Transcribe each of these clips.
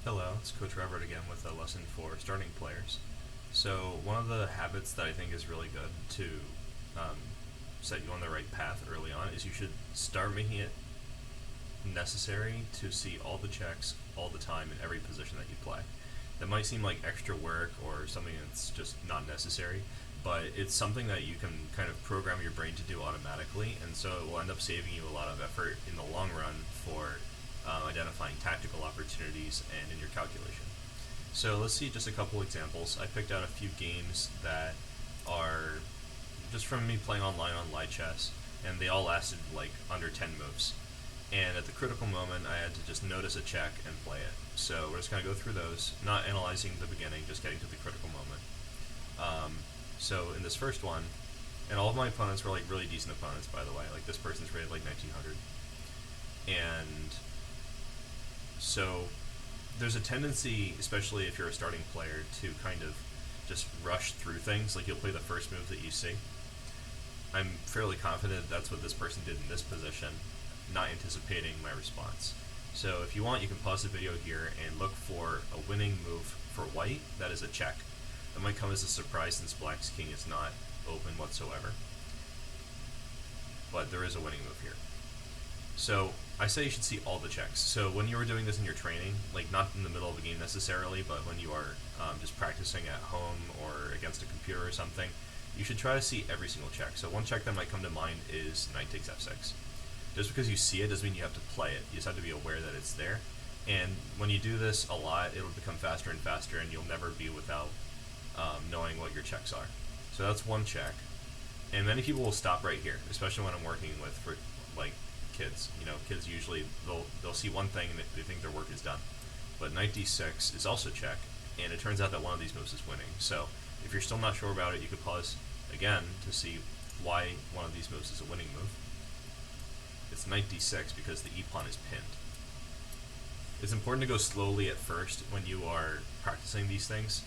Hello, it's Coach Robert again with a lesson for starting players. So one of the habits that I think is really good to um, set you on the right path early on is you should start making it necessary to see all the checks all the time in every position that you play. That might seem like extra work or something that's just not necessary, but it's something that you can kind of program your brain to do automatically, and so it will end up saving you a lot of effort in the long run for identifying tactical opportunities and in your calculation. So let's see just a couple examples. I picked out a few games that are just from me playing online on Live Chess, and they all lasted like under 10 moves. And at the critical moment, I had to just notice a check and play it. So we're just going to go through those, not analyzing the beginning, just getting to the critical moment. So in this first one, and all of my opponents were like really decent opponents, by the way. Like this person's rated like 1900. And so there's a tendency, especially if you're a starting player, to kind of just rush through things. Like you'll play the first move that you see. I'm fairly confident that's what this person did in this position, not anticipating my response. So if you want, you can pause the video here and look for a winning move for white that is a check. That might come as a surprise since black's king is not open whatsoever. But there is a winning move here. So I say you should see all the checks. So when you are doing this in your training, like not in the middle of a game necessarily, but when you are just practicing at home or against a computer or something, you should try to see every single check. So one check that might come to mind is knight takes f6. Just because you see it doesn't mean you have to play it. You just have to be aware that it's there. And when you do this a lot, it'll become faster and faster, and you'll never be without knowing what your checks are. So that's one check. And many people will stop right here, especially when I'm working with for like kids. You know, kids usually they'll see one thing and they think their work is done. But knight d6 is also check, and it turns out that one of these moves is winning. So if you're still not sure about it, you could pause again to see why one of these moves is a winning move. It's knight d6 because the e-pawn is pinned. It's important to go slowly at first when you are practicing these things.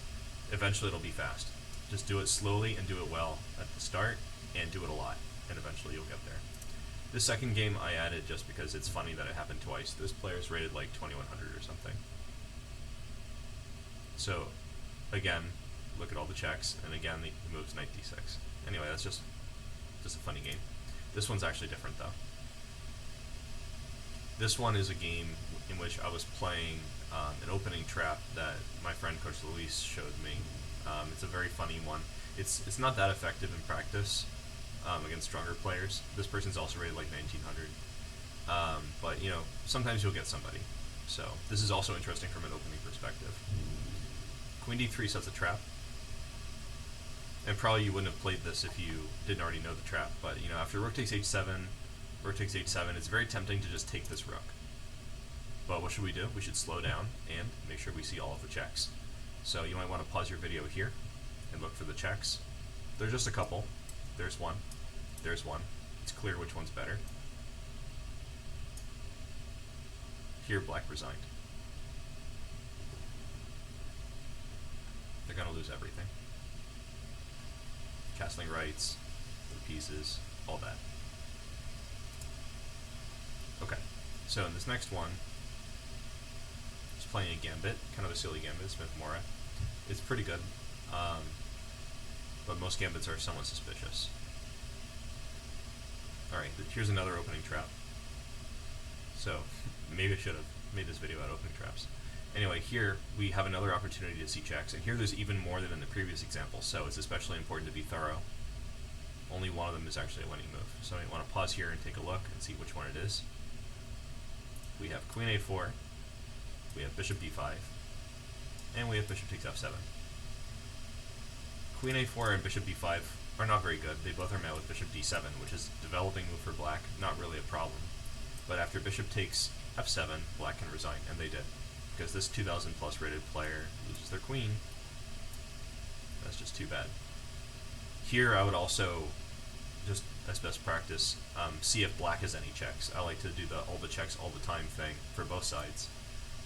Eventually it'll be fast. Just do it slowly and do it well at the start, and do it a lot, and eventually you'll get there. This second game I added just because it's funny that it happened twice. This player's rated like 2100 or something. So again, look at all the checks, and again the move's knight d6. Anyway, that's just a funny game. This one's actually different though. This one is a game in which I was playing an opening trap that my friend Coach Luis showed me. It's a very funny one. It's not that effective in practice against stronger players. This person's also rated like 1900. But you know, sometimes you'll get somebody. So this is also interesting from an opening perspective. Queen d3 sets a trap. And probably you wouldn't have played this if you didn't already know the trap. But you know, after rook takes h7, rook takes h7, it's very tempting to just take this rook. But what should we do? We should slow down and make sure we see all of the checks. So you might want to pause your video here and look for the checks. There's just a couple. There's one. There's one. It's clear which one's better. Here, black resigned. They're going to lose everything. Castling rights, the pieces, all that. Okay, so in this next one, just playing a gambit, kind of a silly gambit, Smith Mora. It's pretty good, but most gambits are somewhat suspicious. Alright, here's another opening trap. So, maybe I should have made this video about opening traps. Anyway, here we have another opportunity to see checks, and here there's even more than in the previous example, so it's especially important to be thorough. Only one of them is actually a winning move. So I want to pause here and take a look and see which one it is. We have queen a4, we have bishop d5, and we have bishop takes f7. Queen a4 and bishop d5 are not very good. They both are met with bishop d7, which is a developing move for black, not really a problem. But after bishop takes f7, black can resign, and they did. Because this 2000 plus rated player loses their queen. That's just too bad. Here I would also, just as best practice, see if black has any checks. I like to do the all the checks all the time thing for both sides.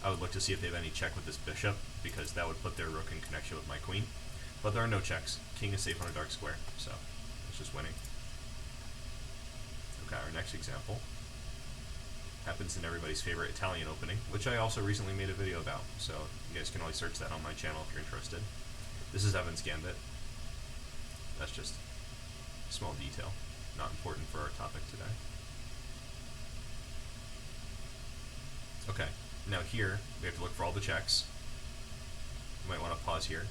I would look to see if they have any check with this bishop, because that would put their rook in connection with my queen. But there are no checks. King is safe on a dark square, so it's just winning. Okay, our next example. happens in everybody's favorite Italian opening, which I also recently made a video about, so you guys can always search that on my channel if you're interested. This is Evan's Gambit. That's just a small detail, not important for our topic today. Okay, now here, we have to look for all the checks. You might want to pause here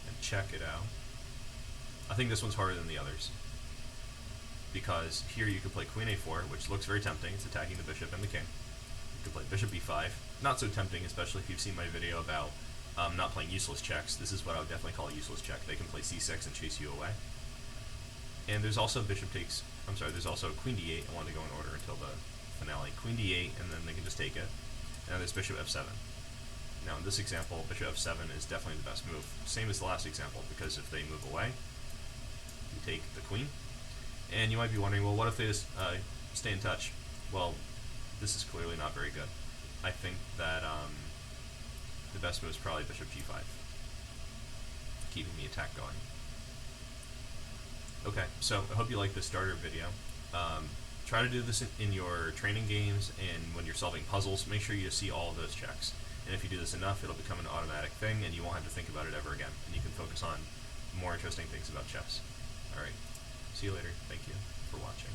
and check it out. I think this one's harder than the others, because here you could play Queen A4, which looks very tempting. It's attacking the bishop and the king. You could play Bishop B5. Not so tempting, especially if you've seen my video about not playing useless checks. This is what I would definitely call a useless check. They can play C6 and chase you away. And there's also there's also Queen D8. I want to go in order until the finale. Queen D8, and then they can just take it. And there's Bishop F7. Now in this example, Bishop F7 is definitely the best move. Same as the last example, because if they move away, you take the queen. And you might be wondering, well, what if they just stay in touch? Well, this is clearly not very good. I think that the best move is probably Bishop G5, keeping the attack going. Okay, so I hope you like this starter video. Try to do this in your training games and when you're solving puzzles. Make sure you see all of those checks. And if you do this enough, it'll become an automatic thing, and you won't have to think about it ever again. And you can focus on more interesting things about chess. Alright, see you later. Thank you for watching.